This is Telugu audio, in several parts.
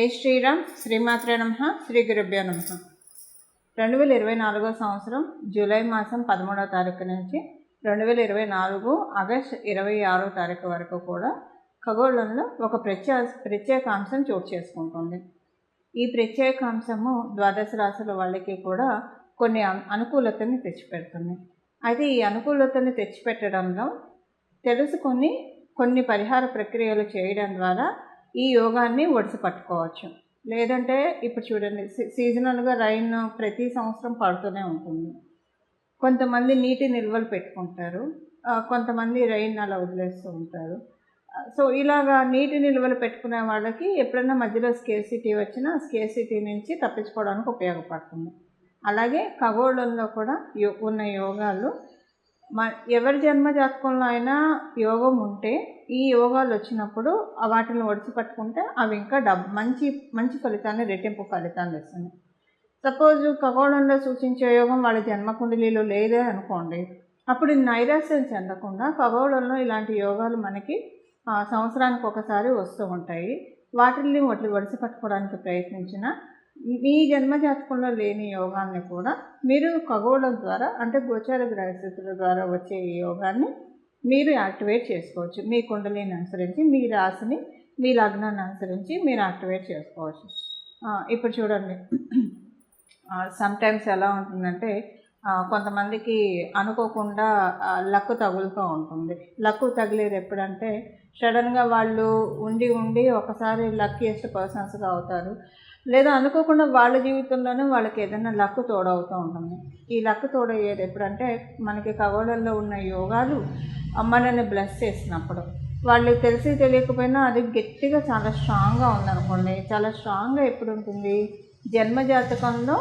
జై శ్రీరామ్, శ్రీమాత్రే నమః, శ్రీ గురుభ్యో నమః. 2024 సంవత్సరం జూలై మాసం 13వ తారీఖు నుంచి 2024 ఆగస్టు 26వ తారీఖు వరకు కూడా ఖగోళంలో ఒక ప్రత్యేకాంశం చోటు చేసుకుంటుంది. ఈ ప్రత్యేకాంశము ద్వాదశ రాశుల వాళ్ళకి కూడా కొన్ని అనుకూలతని తెచ్చిపెడుతుంది. అయితే ఈ అనుకూలతని తెచ్చిపెట్టడంలో తెలుసుకొని కొన్ని పరిహార ప్రక్రియలు చేయడం ద్వారా ఈ యోగాన్ని ఒడిసి పట్టుకోవచ్చు. లేదంటే ఇప్పుడు చూడండి, సీజనల్గా రైన్ ప్రతి సంవత్సరం పడుతూనే ఉంటుంది. కొంతమంది నీటి నిల్వలు పెట్టుకుంటారు, కొంతమంది రైన్ అలా వదిలేస్తూ ఉంటారు. సో ఇలాగా నీటి నిల్వలు పెట్టుకునే వాళ్ళకి ఎప్పుడైనా మధ్యలో స్కేర్సిటీ వచ్చినా స్కేర్సిటీ నుంచి తప్పించుకోవడానికి ఉపయోగపడుతుంది. అలాగే ఖగోళంలో కూడా ఉన్న యోగాలు ఎవరి జన్మ జాతకంలో అయినా యోగం ఉంటే ఈ యోగాలు వచ్చినప్పుడు వాటిని ఒడిసి పట్టుకుంటే అవి ఇంకా మంచి ఫలితాన్ని, రెట్టింపు ఫలితాన్ని ఇస్తుంది. సపోజ్ ఖగోళంలో సూచించే యోగం వాళ్ళ జన్మకుండలిలో లేదే అనుకోండి, అప్పుడు నైరాశ్యం చెందకుండా ఖగోళంలో ఇలాంటి యోగాలు మనకి సంవత్సరానికి ఒకసారి వస్తూ ఉంటాయి. వాటిని ఒడిసి పట్టుకోవడానికి ప్రయత్నించిన మీ జన్మజాతకంలో లేని యోగాన్ని కూడా మీరు ఖగోళం ద్వారా, అంటే గోచార గ్రహస్థితుల ద్వారా వచ్చే ఈ యోగాన్ని మీరు యాక్టివేట్ చేసుకోవచ్చు. మీ కుండలిని అనుసరించి, మీ రాశిని, మీ లగ్నాన్ని అనుసరించి మీరు యాక్టివేట్ చేసుకోవచ్చు. ఇప్పుడు చూడండి, సమ్టైమ్స్ ఎలా ఉంటుందంటే కొంతమందికి అనుకోకుండా లక్కు తగులుతూ ఉంటుంది. లక్కు తగిలేది ఎప్పుడంటే సడన్గా వాళ్ళు ఉండి ఒకసారి లక్కీయెస్ట్ పర్సన్స్గా అవుతారు. లేదా అనుకోకుండా వాళ్ళ జీవితంలోనే వాళ్ళకి ఏదైనా లక్కు తోడవుతూ ఉంటుంది. ఈ లక్కు తోడయ్యేది ఎప్పుడంటే మనకి ఖగోళంలో ఉన్న యోగాలు మనల్ని బ్లెస్ చేసినప్పుడు, వాళ్ళు తెలిసి తెలియకపోయినా అది గట్టిగా చాలా స్ట్రాంగ్గా ఉందనుకోండి. చాలా స్ట్రాంగ్గా ఎప్పుడు ఉంటుంది, జన్మజాతకంలో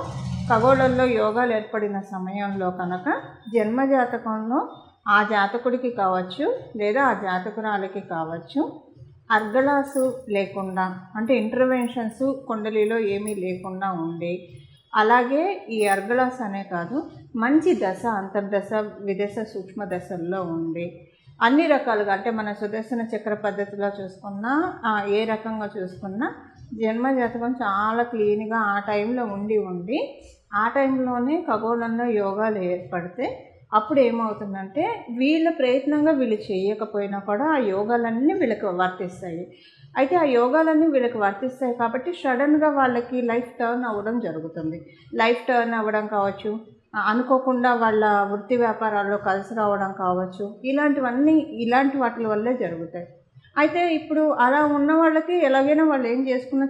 ఖగోళంలో యోగాలు ఏర్పడిన సమయంలో కనుక జన్మజాతకంలో ఆ జాతకుడికి కావచ్చు లేదా ఆ జాతకురాలికి కావచ్చు అర్గళాసు లేకుండా, అంటే ఇంటర్వెన్షన్స్ కుండలిలో ఏమీ లేకుండా ఉండి, అలాగే ఈ అర్గళాస్ అనే కాదు మంచి దశ, అంతర్దశ, విదశ, సూక్ష్మ దశల్లో ఉండి అన్ని రకాలుగా, అంటే మన సుదర్శన చక్ర పద్ధతిలో చూసుకున్నా ఏ రకంగా చూసుకున్నా జన్మజాతకం చాలా క్లీన్గా ఆ టైంలో ఉండి ఆ టైంలోనే ఖగోళంలో యోగాలు ఏర్పడితే అప్పుడు ఏమవుతుందంటే వీళ్ళ ప్రయత్నంగా వీళ్ళు చేయకపోయినా కూడా ఆ యోగాలన్నీ వీళ్ళకి వర్తిస్తాయి. అయితే ఆ యోగాలన్నీ వీళ్ళకి వర్తిస్తాయి కాబట్టి సడన్గా వాళ్ళకి లైఫ్ టర్న్ అవ్వడం జరుగుతుంది. లైఫ్ టర్న్ అవ్వడం కావచ్చు, అనుకోకుండా వాళ్ళ వృత్తి వ్యాపారాల్లో కలిసి రావడం కావచ్చు, ఇలాంటి వాటి వల్లే జరుగుతాయి. అయితే ఇప్పుడు అలా ఉన్న వాళ్ళకి ఎలాగైనా వాళ్ళు ఏం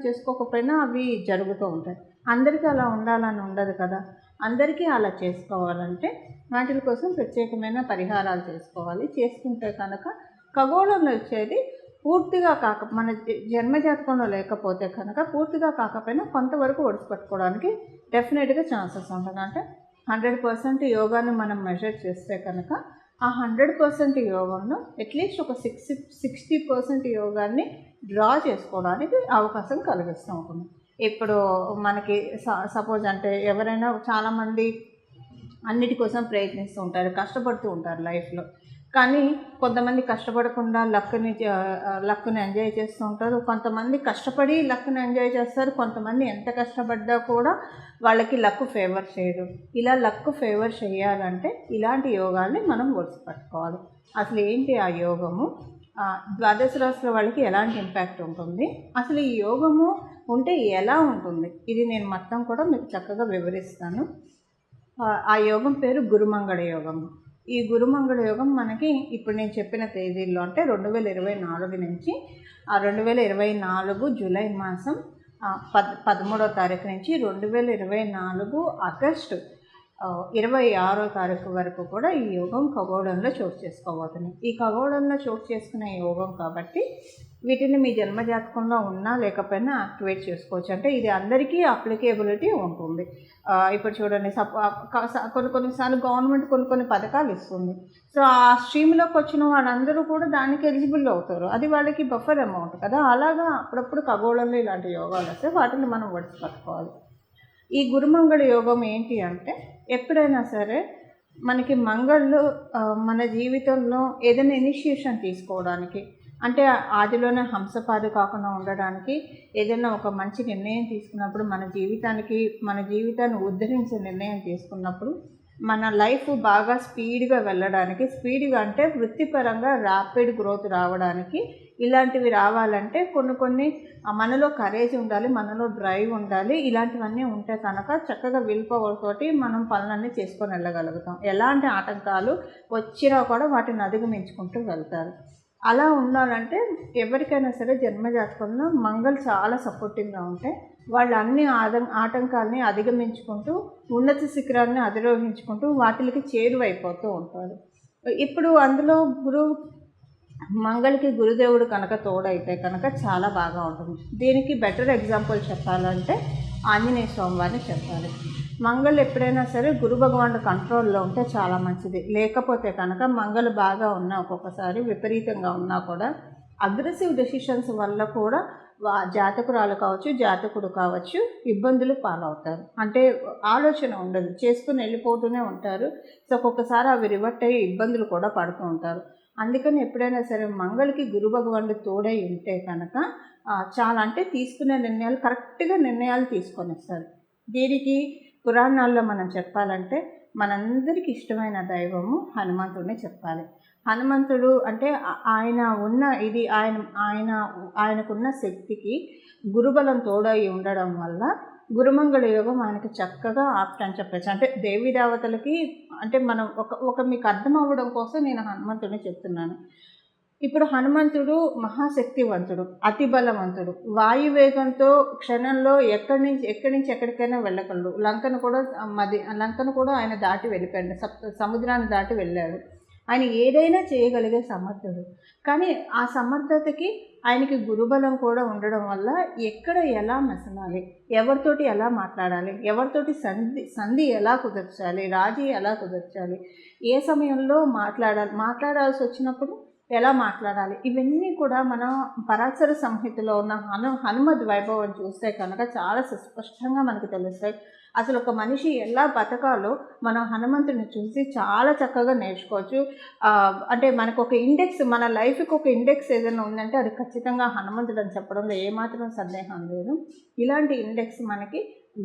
చేసుకోకపోయినా అవి జరుగుతూ ఉంటాయి. అందరికీ అలా ఉండాలని ఉండదు కదా. అందరికీ అలా చేసుకోవాలంటే వాటి కోసం ప్రత్యేకమైన పరిహారాలు చేసుకోవాలి. చేసుకుంటే కనుక ఖగోళంలో వచ్చేది పూర్తిగా మన జన్మజాతకంలో లేకపోతే కనుక పూర్తిగా కాకపోయినా కొంతవరకు ఒడిసిపెట్టుకోవడానికి డెఫినెట్గా ఛాన్సెస్ ఉంటుంది. అంటే 100% యోగాన్ని మనం మెజర్ చేస్తే కనుక ఆ 100% యోగంలో అట్లీస్ట్ ఒక 60% యోగాన్ని డ్రా చేసుకోవడానికి అవకాశం కలిగిస్తూ ఉంటుంది. ఇప్పుడు మనకి సపోజ్ అంటే ఎవరైనా చాలామంది అన్నిటి కోసం ప్రయత్నిస్తూ ఉంటారు, కష్టపడుతూ ఉంటారు లైఫ్లో. కానీ కొంతమంది కష్టపడకుండా లక్కుని ఎంజాయ్ చేస్తూ ఉంటారు. కొంతమంది కష్టపడి లక్కుని ఎంజాయ్ చేస్తారు. కొంతమంది ఎంత కష్టపడ్డా కూడా వాళ్ళకి లక్కు ఫేవర్ చేయదు. ఇలా లక్కు ఫేవర్ చేయాలంటే ఇలాంటి యోగాల్ని మనం ఒడిసి పట్టుకోవాలి. అసలు ఏంటి ఆ యోగము, ద్వాదశ రాశుల వాళ్ళకి ఎలాంటి ఇంపాక్ట్ ఉంటుంది, అసలు ఈ యోగము ఉంటే ఎలా ఉంటుంది, ఇది నేను మొత్తం కూడా మీకు చక్కగా వివరిస్తాను. ఆ యోగం పేరు గురుమంగళ యోగం. ఈ గురుమంగళ యోగం మనకి ఇప్పుడు నేను చెప్పిన తేదీల్లో, అంటే 2024 నుంచి 2024 జూలై మాసం 13వ తారీఖు నుంచి 2024 ఆగస్టు 26వ తారీఖు వరకు కూడా ఈ యోగం ఖగోళంలో చోటు చేసుకోబోతుంది. ఈ ఖగోళంలో చోటు చేసుకునే యోగం కాబట్టి వీటిని మీ జన్మజాతకంలో ఉన్నా లేకపోయినా యాక్టివేట్ చేసుకోవచ్చు. అంటే ఇది అందరికీ అప్లికేబిలిటీ ఉంటుంది. ఇప్పుడు చూడండి, కొన్నిసార్లు గవర్నమెంట్ కొన్ని పథకాలు ఇస్తుంది. సో ఆ స్ట్రీమ్లోకి వచ్చిన వాళ్ళందరూ కూడా దానికి ఎలిజిబుల్ అవుతారు. అది వాళ్ళకి బఫర్ అమౌంట్ కదా. అలాగా అప్పుడప్పుడు ఖగోళంలో ఇలాంటి యోగాలు వస్తే వాటిని మనం ఒడిసి పట్టుకోవాలి. ఈ గురుమంగళ యోగం ఏంటి అంటే, ఎప్పుడైనా సరే మనకి మంగళ్ళు మన జీవితంలో ఏదైనా ఇనిషియేషన్ తీసుకోవడానికి, అంటే ఆదిలోనే హంసపాదు కాకుండా ఉండడానికి ఏదైనా ఒక మంచి నిర్ణయం తీసుకున్నప్పుడు మన జీవితాన్ని ఉద్ధరించే నిర్ణయం తీసుకున్నప్పుడు మన లైఫ్ బాగా స్పీడ్గా వెళ్ళడానికి, స్పీడ్గా అంటే వృత్తిపరంగా ర్యాపిడ్ గ్రోత్ రావడానికి ఇలాంటివి రావాలంటే కొన్ని మనలో కరేజ్ ఉండాలి, మనలో డ్రైవ్ ఉండాలి. ఇలాంటివన్నీ ఉంటే కనుక చక్కగా విల్ పవర్ తోటి మనం పనులన్నీ చేసుకొని వెళ్ళగలుగుతాం. ఎలాంటి ఆటంకాలు వచ్చినా కూడా వాటిని అధిగమించుకుంటూ వెళ్తారు. అలా ఉండాలంటే ఎవరికైనా సరే జన్మజాతకంలో మంగళ చాలా సపోర్టివ్గా ఉంటే వాళ్ళు అన్ని ఆటంకాలని అధిగమించుకుంటూ ఉన్నత శిఖరాన్ని అధిరోహించుకుంటూ వాటికి చేరువైపోతూ ఉంటారు. ఇప్పుడు అందులో మంగళకి గురుదేవుడు కనుక తోడైతే కనుక చాలా బాగా ఉంటుంది. దీనికి బెటర్ ఎగ్జాంపుల్ చెప్పాలంటే ఆంజనేయ స్వామి వారిని చెప్పాలి. మంగళ ఎప్పుడైనా సరే గురు భగవానుడు కంట్రోల్లో ఉంటే చాలా మంచిది. లేకపోతే కనుక మంగళ బాగా ఉన్నా, ఒక్కొక్కసారి విపరీతంగా ఉన్నా కూడా అగ్రెసివ్ డెసిషన్స్ వల్ల కూడా జాతకురాలు కావచ్చు, జాతకుడు కావచ్చు ఇబ్బందులు పాలవుతారు. అంటే ఆలోచన ఉండదు, చేసుకుని వెళ్ళిపోతూనే ఉంటారు. సో ఒక్కొక్కసారి అవి రివర్ట్ అయ్యి ఇబ్బందులు కూడా పడుతూ ఉంటారు. అందుకని ఎప్పుడైనా సరే మంగళకి గురు భగవానుడు తోడై ఉంటే కనుక చాలా అంటే తీసుకునే నిర్ణయాలు కరెక్ట్గా నిర్ణయాలు తీసుకొని వస్తారు. దీనికి పురాణాల్లో మనం చెప్పాలంటే మనందరికీ ఇష్టమైన దైవము హనుమంతుడిని చెప్పాలి. హనుమంతుడు అంటే ఆయనకున్న శక్తికి గురుబలం తోడై ఉండడం వల్ల గురుమంగళ యోగం ఆయనకు చక్కగా ఆప్ట్ అని చెప్పచ్చు. అంటే దేవీ దేవతలకి అంటే మనం ఒక మీకు అర్థం అవ్వడం కోసం నేను హనుమంతుడిని చెప్తున్నాను. ఇప్పుడు హనుమంతుడు మహాశక్తివంతుడు, అతి బలవంతుడు, వాయువేగంతో క్షణంలో ఎక్కడి నుంచి ఎక్కడికైనా వెళ్ళగలడు. లంకను కూడా ఆయన దాటి వెళ్ళిపోయాడు, సముద్రాన్ని దాటి వెళ్ళాడు. ఆయన ఏదైనా చేయగలిగే సమర్థుడు. కానీ ఆ సమర్థతకి ఆయనకి గురుబలం కూడా ఉండడం వల్ల ఎక్కడ ఎలా మెసలాలి, ఎవరితోటి ఎలా మాట్లాడాలి, ఎవరితోటి సంధి ఎలా కుదర్చాలి, రాజీ ఎలా కుదర్చాలి, ఏ సమయంలో మాట్లాడాల్సి వచ్చినప్పుడు ఎలా మాట్లాడాలి, ఇవన్నీ కూడా మనం పరాశర సంహితలో ఉన్న హనుమద్ వైభవం చూస్తే కనుక చాలా సుస్పష్టంగా మనకు తెలుస్తాయి. అసలు ఒక మనిషి ఎలా బతకాలో మనం హనుమంతుడిని చూసి చాలా చక్కగా నేర్చుకోవచ్చు. అంటే మనకు ఒక ఇండెక్స్, మన లైఫ్కి ఒక ఇండెక్స్ ఏదైనా ఉందంటే అది ఖచ్చితంగా హనుమంతుడు అని చెప్పడంలో ఏమాత్రం సందేహం లేదు. ఇలాంటి ఇండెక్స్ మనకి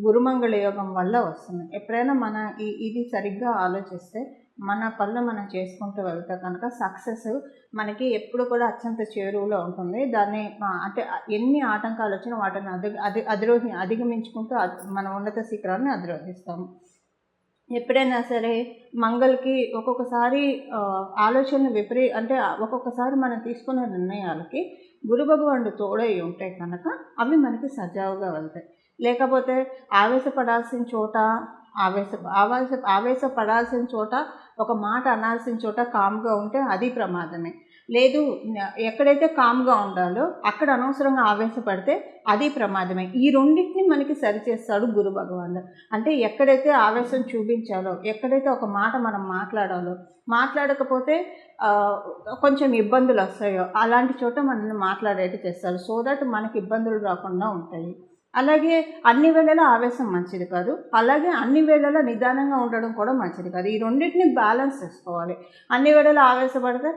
గురుమంగళ యోగం వల్ల వస్తుంది. ఎప్పుడైనా మన ఇది సరిగ్గా ఆలోచిస్తే మన పనులు మనం చేసుకుంటూ వెళ్తే కనుక సక్సెస్ మనకి ఎప్పుడు కూడా అత్యంత చేరువలో ఉంటుంది. దాన్ని అంటే ఎన్ని ఆటంకాలు వచ్చినా వాటిని అధిగమించుకుంటూ మన ఉన్నత శిఖరాన్ని అధిరోహిస్తాము. ఎప్పుడైనా సరే మంగళకి ఒక్కొక్కసారి ఆలోచనలు అంటే ఒక్కొక్కసారి మనం తీసుకునే నిర్ణయాలకి గురు భగవానుడు తోడై ఉంటే కనుక అవి మనకి సజావుగా వెళ్తాయి. లేకపోతే ఆవేశపడాల్సిన చోట ఒక మాట అనాల్సిన చోట కామ్గా ఉంటే అది ప్రమాదమే. లేదు, ఎక్కడైతే కామ్గా ఉండాలో అక్కడ అనవసరంగా ఆవేశపడితే అది ప్రమాదమే. ఈ రెండింటిని మనకి సరిచేస్తాడు గురు భగవానుడు. అంటే ఎక్కడైతే ఆవేశం చూపించాలో, ఎక్కడైతే ఒక మాట మనం మాట్లాడకపోతే కొంచెం ఇబ్బందులు వస్తాయో అలాంటి చోట మనల్ని మాట్లాడేటి చేస్తారు. సో దట్ మనకి ఇబ్బందులు రాకుండా ఉంటాయి. అలాగే అన్ని వేళలా ఆవేశం మంచిది కాదు, అలాగే అన్ని వేళలా నిదానంగా ఉండడం కూడా మంచిది కాదు. ఈ రెండింటిని బ్యాలెన్స్ చేసుకోవాలి. అన్ని వేళలా ఆవేశపడితే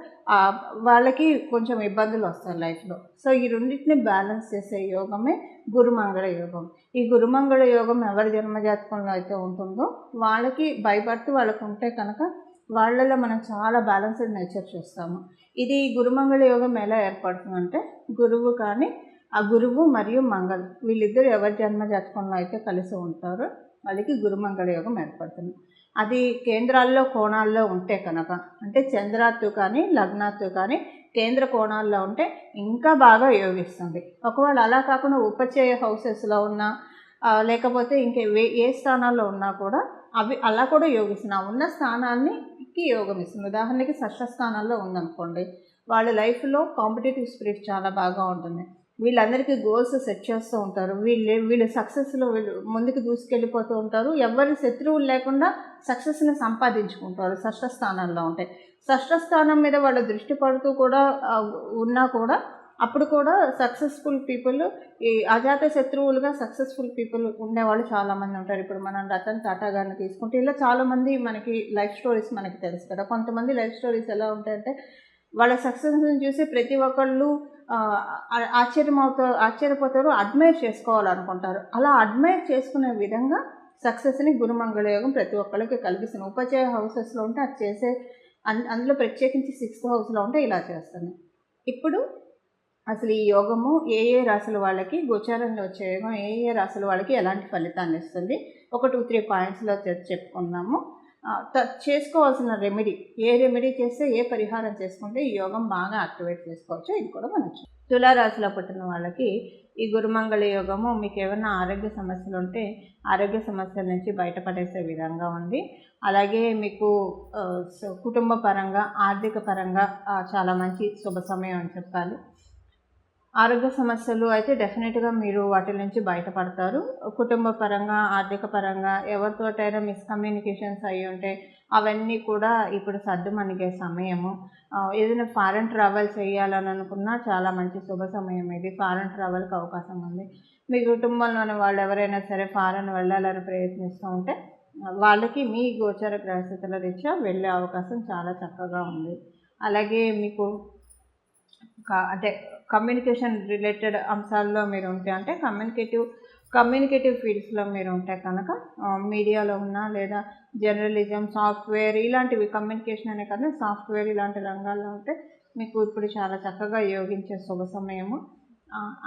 వాళ్ళకి కొంచెం ఇబ్బందులు వస్తాయి లైఫ్లో. సో ఈ రెండింటిని బ్యాలెన్స్ చేసే యోగమే గురుమంగళ యోగం. ఈ గురుమంగళ యోగం ఎవరి జన్మజాతకంలో అయితే ఉంటుందో వాళ్ళకి బై బర్త్ వాళ్ళకు ఉంటే కనుక వాళ్ళలో మనం చాలా బ్యాలెన్స్డ్ నేచర్ చూస్తాము. ఇది గురుమంగళ యోగం ఎలా ఏర్పడుతుందంటే ఆ గురువు మరియు మంగళ వీళ్ళిద్దరు ఎవరి జన్మ జాతకంలో అయితే కలిసి ఉంటారో వాళ్ళకి గురుమంగళ యోగం ఏర్పడుతుంది. అది కేంద్రాల్లో కోణాల్లో ఉంటే కనుక, అంటే చంద్రాత్తు కానీ లగ్నాత్తు కానీ కేంద్ర కోణాల్లో ఉంటే ఇంకా బాగా యోగిస్తుంది. ఒకవేళ అలా కాకుండా ఉపచయ హౌసెస్లో ఉన్నా లేకపోతే ఏ స్థానాల్లో ఉన్నా కూడా అవి అలా కూడా యోగిస్తున్నా ఉన్న స్థానానికి యోగం ఇస్తుంది. ఉదాహరణకి షష్ఠ స్థానాల్లో ఉందనుకోండి, వాళ్ళ లైఫ్లో కాంపిటేటివ్ స్పిరిట్ చాలా బాగా ఉంటుంది. వీళ్ళందరికీ గోల్స్ సెట్ చేస్తూ ఉంటారు. వీళ్ళు సక్సెస్లో ముందుకు దూసుకెళ్ళిపోతూ ఉంటారు. ఎవరి శత్రువులు లేకుండా సక్సెస్ని సంపాదించుకుంటారు షష్ఠ స్థానాల్లో ఉంటాయి. షష్ఠ స్థానం మీద వాళ్ళ దృష్టి పడుతూ కూడా ఉన్నా కూడా అప్పుడు కూడా సక్సెస్ఫుల్ పీపుల్, ఈ అజాత శత్రువులుగా సక్సెస్ఫుల్ పీపుల్ ఉండేవాళ్ళు చాలామంది ఉంటారు. ఇప్పుడు మనం రతన్ టాటా గారిని తీసుకుంటే ఇలా చాలామంది మనకి లైఫ్ స్టోరీస్ మనకి తెలుసు కదా. కొంతమంది లైఫ్ స్టోరీస్ ఎలా ఉంటాయంటే వాళ్ళ సక్సెస్ని చూసి ప్రతి ఒక్కళ్ళు ఆశ్చర్యపోతారు, అడ్మైర్ చేసుకోవాలనుకుంటారు. అలా అడ్మైర్ చేసుకునే విధంగా సక్సెస్ని గురుమంగళ యోగం ప్రతి ఒక్కరికి కలిగిస్తుంది. ఉపచయ హౌసెస్లో ఉంటే అది చేసే అందులో ప్రత్యేకించి 6th హౌస్లో ఉంటే ఇలా చేస్తాను. ఇప్పుడు అసలు ఈ యోగము ఏ రాశుల వాళ్ళకి, గోచారంలో వచ్చే యోగం ఏ రాశుల వాళ్ళకి ఎలాంటి ఫలితాన్ని ఇస్తుంది, ఒక 2-3 పాయింట్స్లో చెప్పుకున్నాము. చేసుకోవాల్సిన రెమెడీ, ఏ రెమెడీ చేస్తే, ఏ పరిహారం చేసుకుంటే ఈ యోగం బాగా యాక్టివేట్ చేసుకోవచ్చు, ఇది కూడా మనం తులారాశిలో పుట్టిన వాళ్ళకి ఈ గురుమంగళ యోగము మీకు ఏమైనా ఆరోగ్య సమస్యలు ఉంటే ఆరోగ్య సమస్యల నుంచి బయటపడేసే విధంగా ఉంది. అలాగే మీకు కుటుంబ పరంగా, ఆర్థిక పరంగా చాలా మంచి శుభ సమయం అని చెప్పాలి. ఆరోగ్య సమస్యలు అయితే డెఫినెట్గా మీరు వాటి నుంచి బయటపడతారు. కుటుంబ పరంగా, ఆర్థిక పరంగా ఎవరితోటైనా మిస్కమ్యూనికేషన్స్ అయ్యి ఉంటే అవన్నీ కూడా ఇప్పుడు సర్దుమణిగే సమయము. ఏదైనా ఫారెన్ ట్రావెల్ చేయాలని అనుకున్నా చాలా మంచి శుభ సమయం ఇది. ఫారెన్ ట్రావెల్కి అవకాశం ఉంది. మీ కుటుంబంలోని వాళ్ళు ఎవరైనా సరే ఫారెన్ వెళ్ళాలని ప్రయత్నిస్తూ ఉంటే వాళ్ళకి మీ గోచర గ్రహస్థితుల రీత్యా వెళ్ళే అవకాశం చాలా చక్కగా ఉంది. అలాగే మీకు అంటే కమ్యూనికేషన్ రిలేటెడ్ అంశాల్లో మీరు ఉంటే, అంటే కమ్యూనికేటివ్ ఫీల్డ్స్లో మీరు ఉంటే కనుక మీడియాలో ఉన్నా లేదా జర్నలిజం, సాఫ్ట్వేర్ ఇలాంటివి, కమ్యూనికేషన్ అనే కదా సాఫ్ట్వేర్ ఇలాంటి రంగాల్లో ఉంటే మీకు ఇప్పుడు చాలా చక్కగా యోగించే శుభ సమయము.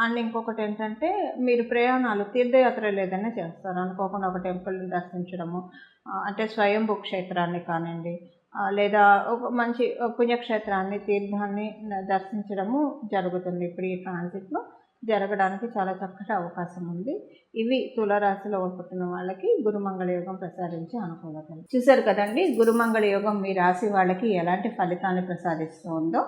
అండ్ ఇంకొకటి ఏంటంటే మీరు ప్రయాణాలు, తీర్థయాత్రలు ఏదైనా చేస్తారు అనుకోకుండా ఒక టెంపుల్ని దర్శించడము, అంటే స్వయంభూ క్షేత్రాన్ని కానివ్వండి లేదా ఒక మంచి పుణ్యక్షేత్రాన్ని, తీర్థాన్ని దర్శించడము జరుగుతుంది. ఇప్పుడు ఈ ట్రాన్సిట్లో జరగడానికి చాలా చక్కటి అవకాశం ఉంది. ఇవి తులారాశిలో పుట్టిన వాళ్ళకి గురుమంగళ యోగం ప్రసాదించే అనుకూలతలు. చూశారు కదండి, గురుమంగళ యోగం మీ రాశి వాళ్ళకి ఎలాంటి ఫలితాన్ని ప్రసాదిస్తుందో.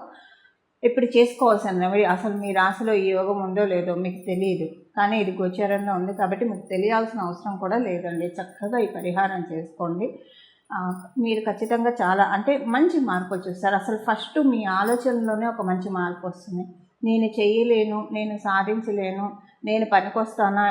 ఇప్పుడు చేసుకోవాల్సిన అసలు మీ రాశిలో ఈ యోగం ఉందో లేదో మీకు తెలియదు, కానీ ఇది గోచరంలో ఉంది కాబట్టి మీకు తెలియాల్సిన అవసరం కూడా లేదండి. చక్కగా ఈ పరిహారం చేసుకోండి. మీరు ఖచ్చితంగా చాలా అంటే మంచి మార్పు చూస్తారు. అసలు ఫస్ట్ మీ ఆలోచనలోనే ఒక మంచి మార్పు వస్తుంది. నేను చేయలేను, నేను సాధించలేను, నేను పనికొస్తానా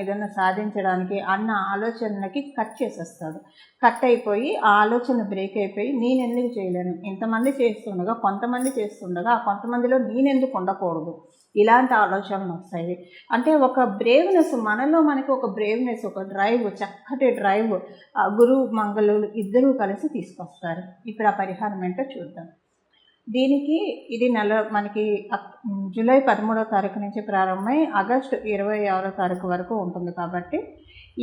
ఏదైనా సాధించడానికి అన్న ఆలోచనకి కట్ చేసేస్తాడు. కట్ అయిపోయి ఆ ఆలోచన బ్రేక్ అయిపోయి నేను ఎందుకు చేయలేను, ఇంతమంది చేస్తుండగా కొంతమంది చేస్తుండగా ఆ కొంతమందిలో నేనెందుకు ఉండకూడదు, ఇలాంటి ఆలోచనలు వస్తాయి. అంటే ఒక బ్రేవ్నెస్, మనకి ఒక బ్రేవ్నెస్, ఒక డ్రైవ్, చక్కటి డ్రైవ్ గురువు మంగళులు ఇద్దరూ కలిసి తీసుకొస్తారు. ఇప్పుడు ఆ పరిహారం ఏంటో చూద్దాం. దీనికి ఇది మనకి జూలై 13వ తారీఖు నుంచి ప్రారంభమై ఆగస్టు 26వ తారీఖు వరకు ఉంటుంది. కాబట్టి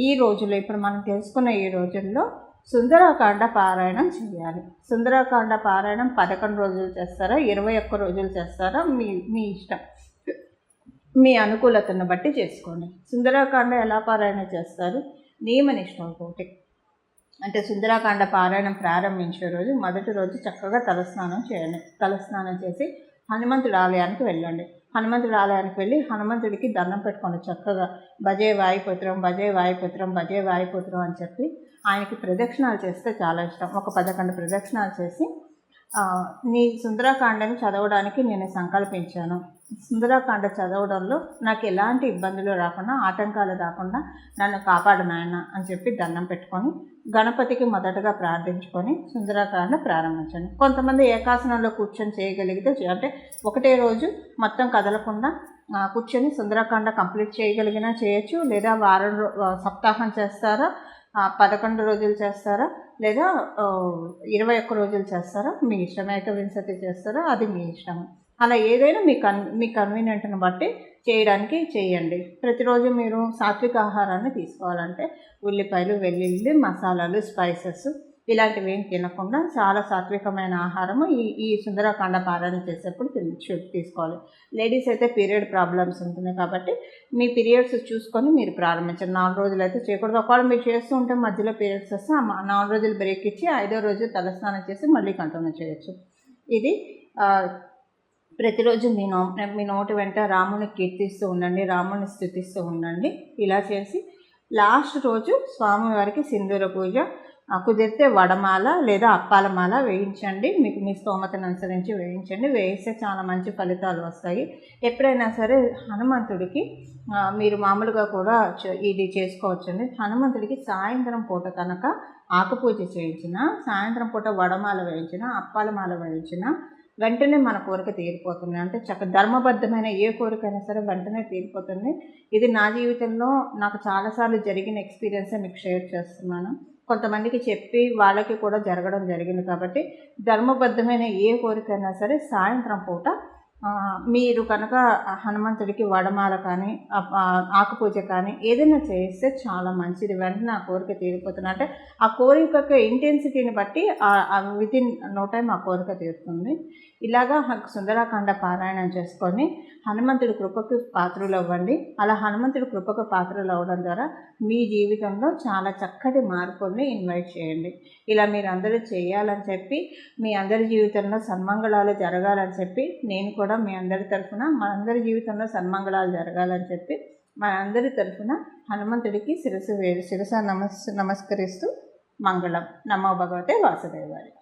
ఈ రోజుల్లో, ఇప్పుడు మనం తెలుసుకున్న ఈ రోజుల్లో సుందరకాండ పారాయణం చేయాలి. సుందరకాండ పారాయణం 11 రోజులు చేస్తారా, 21 రోజులు చేస్తారా, మీ ఇష్టం, మీ అనుకూలతను బట్టి చేసుకోండి. సుందరకాండ ఎలా పారాయణ చేస్తారు, నియమనిష్టంతోటి. అంటే సుందరకాండ పారాయణం ప్రారంభించే రోజు మొదటి రోజు చక్కగా తలస్నానం చేయండి. తలస్నానం చేసి హనుమంతుడి ఆలయానికి వెళ్ళండి. హనుమంతుడి ఆలయానికి వెళ్ళి హనుమంతుడికి దండం పెట్టుకోండి. చక్కగా భజే వాయుపుత్రం, భజే వాయుపుత్రం, భజే వాయుపుత్రం అని చెప్పి ఆయనకి ప్రదక్షిణాలు చేస్తే చాలా ఇష్టం. ఒక 11 ప్రదక్షిణాలు చేసి నీ సుందరకాండని చదవడానికి నేను సంకల్పించాను. సుందరకాండ చదవడంలో నాకు ఎలాంటి ఇబ్బందులు రాకుండా, ఆటంకాలు రాకుండా నన్ను కాపాడు నాయన అని చెప్పి దండం పెట్టుకొని గణపతికి మొదటగా ప్రార్థించుకొని సుందరకాండ ప్రారంభించండి. కొంతమంది ఏకాసనంలో కూర్చొని చేయగలిగితే, అంటే ఒకటే రోజు మొత్తం కదలకుండా కూర్చొని సుందరకాండ కంప్లీట్ చేయగలిగినా చేయొచ్చు. లేదా సప్తాహం చేస్తారా, 11 రోజులు చేస్తారా, లేదా 21 రోజులు చేస్తారా, మీ ఇష్టం. ఏకవింశతి చేస్తారా, అది మీ ఇష్టం. అలా ఏదైనా మీ కన్వీనియంట్ని బట్టి చేయడానికి చేయండి. ప్రతిరోజు మీరు సాత్విక ఆహారాన్ని తీసుకోవాలంటే ఉల్లిపాయలు, వెల్లుల్లి, మసాలాలు, స్పైసెస్ ఇలాంటివి ఏం తినకుండా చాలా సాత్వికమైన ఆహారము ఈ సుందరకాండ పారాయణ చేసేప్పుడు తీసుకోవాలి. లేడీస్ అయితే పీరియడ్ ప్రాబ్లమ్స్ ఉంటుంది కాబట్టి మీ పీరియడ్స్ చూసుకొని మీరు ప్రారంభించండి. 4 రోజులు అయితే చేయకూడదు. ఒకవేళ మీరు చేస్తూ ఉంటే మధ్యలో పీరియడ్స్ వస్తే 4 రోజులు బ్రేక్ ఇచ్చి 5వ రోజు తలస్నానం చేసి మళ్ళీ కంటిన్యూ చేయొచ్చు. ఇది ప్రతిరోజు మీ నోటి వెంట రాముని కీర్తిస్తూ ఉండండి, రాముని స్తుతిస్తూ ఉండండి. ఇలా చేసి లాస్ట్ రోజు స్వామివారికి సింధూర పూజ, కుదిరితే వడమాల లేదా అప్పాల మాల వేయించండి. మీకు మీ స్తోమతను అనుసరించి వేయించండి. వేయిస్తే చాలా మంచి ఫలితాలు వస్తాయి. ఎప్పుడైనా సరే హనుమంతుడికి మీరు మామూలుగా కూడా ఇది చేసుకోవచ్చండి. హనుమంతుడికి సాయంత్రం పూట కనుక ఆకుపూజ చేయించిన, సాయంత్రం పూట వడమాల వేయించిన, అప్పాల మాల వేయించిన వెంటనే మన కోరిక తీరిపోతుంది. అంటే ధర్మబద్ధమైన ఏ కోరికైనా సరే వెంటనే తీరిపోతుంది. ఇది నా జీవితంలో నాకు చాలాసార్లు జరిగిన ఎక్స్పీరియన్సే మీకు షేర్ చేస్తున్నాను. కొంతమందికి చెప్పి వాళ్ళకి కూడా జరగడం జరిగింది. కాబట్టి ధర్మబద్ధమైన ఏ కోరికైనా సరే సాయంత్రం పూట మీరు కనుక హనుమంతుడికి వడమాల కానీ ఆకుపూజ కానీ ఏదైనా చేస్తే చాలా మంచిది. వెంటనే ఆ కోరిక తీరిపోతుంది. అంటే ఆ కోరిక ఇంటెన్సిటీని బట్టి వితిన్ నో టైం ఆ కోరిక తీరుతుంది. ఇలాగా సుందరాకాండ పారాయణం చేసుకొని హనుమంతుడి కృపకు పాత్రలు అవ్వండి. అలా హనుమంతుడి కృపకు పాత్రలు అవ్వడం ద్వారా మీ జీవితంలో చాలా చక్కటి మార్పుల్ని ఇన్వైట్ చేయండి. ఇలా మీరు అందరూ చేయాలని చెప్పి, మీ అందరి జీవితంలో సన్మంగళాలు జరగాలని చెప్పి, నేను కూడా మీ అందరి తరఫున మనందరి జీవితంలో సన్మంగళాలు జరగాలని చెప్పి మనందరి తరఫున హనుమంతుడికి శిరస నమస్కరిస్తూ మంగళం. నమో భగవతే వాసుదేవాయ.